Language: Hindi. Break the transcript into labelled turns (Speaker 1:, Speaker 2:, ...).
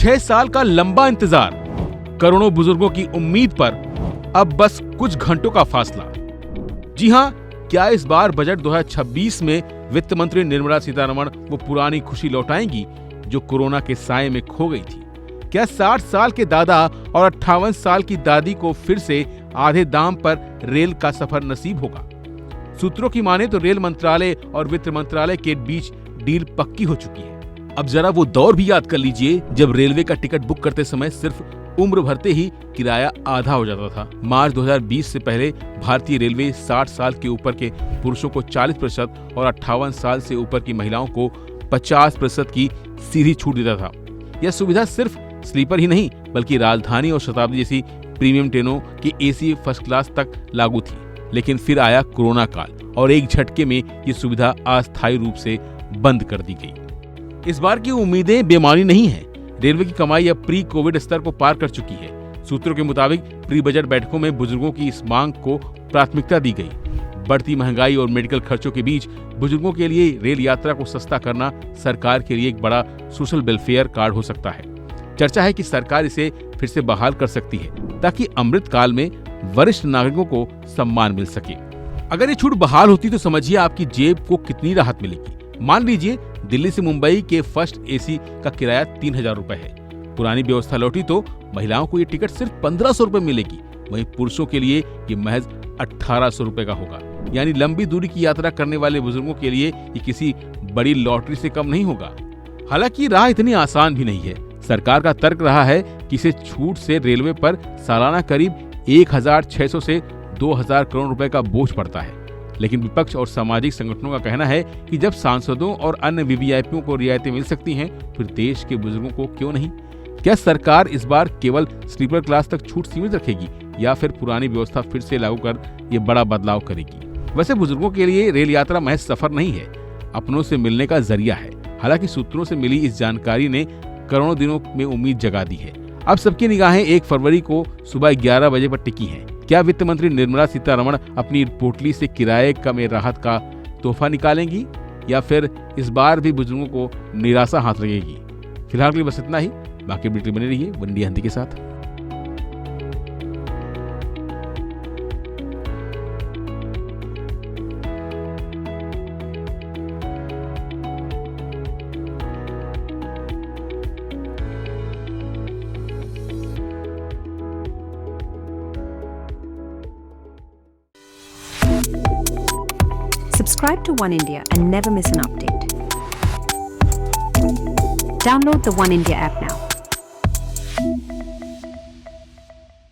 Speaker 1: 6 साल का लंबा इंतजार, करोड़ों बुजुर्गों की उम्मीद पर अब बस कुछ घंटों का फासला। जी हां, क्या इस बार बजट 2026 में वित्त मंत्री निर्मला सीतारमण वो पुरानी खुशी लौटाएंगी जो कोरोना के साए में खो गई थी? क्या 60 साल के दादा और 58 साल की दादी को फिर से आधे दाम पर रेल का सफर नसीब होगा? सूत्रों की माने तो रेल मंत्रालय और वित्त मंत्रालय के बीच डील पक्की हो चुकी है। अब जरा वो दौर भी याद कर लीजिए जब रेलवे का टिकट बुक करते समय सिर्फ उम्र भरते ही किराया आधा हो जाता था। मार्च 2020 से पहले भारतीय रेलवे 60 साल के ऊपर के पुरुषों को 40% और 58 साल से ऊपर की महिलाओं को 50% की सीधी छूट देता था। यह सुविधा सिर्फ स्लीपर ही नहीं बल्कि राजधानी और शताब्दी जैसी प्रीमियम ट्रेनों की एसी फर्स्ट क्लास तक लागू थी। लेकिन फिर आया कोरोना काल और एक झटके में ये सुविधा अस्थायी रूप से बंद कर दी गई। इस बार की उम्मीदें बेमानी नहीं है। रेलवे की कमाई अब प्री कोविड स्तर को पार कर चुकी है। सूत्रों के मुताबिक प्री बजट बैठकों में बुजुर्गों की इस मांग को प्राथमिकता दी गई। बढ़ती महंगाई और मेडिकल खर्चों के बीच बुजुर्गों के लिए रेल यात्रा को सस्ता करना सरकार के लिए एक बड़ा सोशल वेलफेयर कार्ड हो सकता है। चर्चा है कि सरकार इसे फिर से बहाल कर सकती है ताकि अमृत काल में वरिष्ठ नागरिकों को सम्मान मिल सके। अगर ये छूट बहाल होती तो समझिए आपकी जेब को कितनी राहत मिलेगी। मान लीजिए दिल्ली से मुंबई के फर्स्ट एसी का किराया 3000 रुपए है। पुरानी व्यवस्था लौटी तो महिलाओं को ये टिकट सिर्फ 1500 रुपए मिलेगी। वहीं पुरुषों के लिए ये महज 1800 रुपए का होगा। यानी लंबी दूरी की यात्रा करने वाले बुजुर्गों के लिए ये किसी बड़ी लॉटरी से कम नहीं होगा। हालांकि राह इतनी आसान भी नहीं है। सरकार का तर्क रहा है कि इसे छूट से रेलवे पर सालाना करीब 1600 से 2000 करोड़ रुपए का बोझ पड़ता है। लेकिन विपक्ष और सामाजिक संगठनों का कहना है कि जब सांसदों और अन्य वीवीआईपीओं को रियायतें मिल सकती हैं, फिर देश के बुजुर्गों को क्यों नहीं? क्या सरकार इस बार केवल स्लीपर क्लास तक छूट सीमित रखेगी या फिर पुरानी व्यवस्था फिर से लागू कर ये बड़ा बदलाव करेगी? वैसे बुजुर्गों के लिए रेल यात्रा महज सफर नहीं है, अपनों से मिलने का जरिया है। हालांकि सूत्रों से मिली इस जानकारी ने करोड़ों दिनों में उम्मीद जगा दी है। अब सबकी निगाहें 1 फरवरी को सुबह 11 बजे पर टिकी हैं। क्या वित्त मंत्री निर्मला सीतारमण अपनी पोटली से किराए में राहत का तोहफा निकालेंगी या फिर इस बार भी बुजुर्गों को निराशा हाथ लगेगी? फिलहाल के लिए बस इतना ही। बाकी अपडेट बने रहिए वन इंडिया हिंदी के साथ।
Speaker 2: Subscribe to One India and never miss an update. Download the One India app now.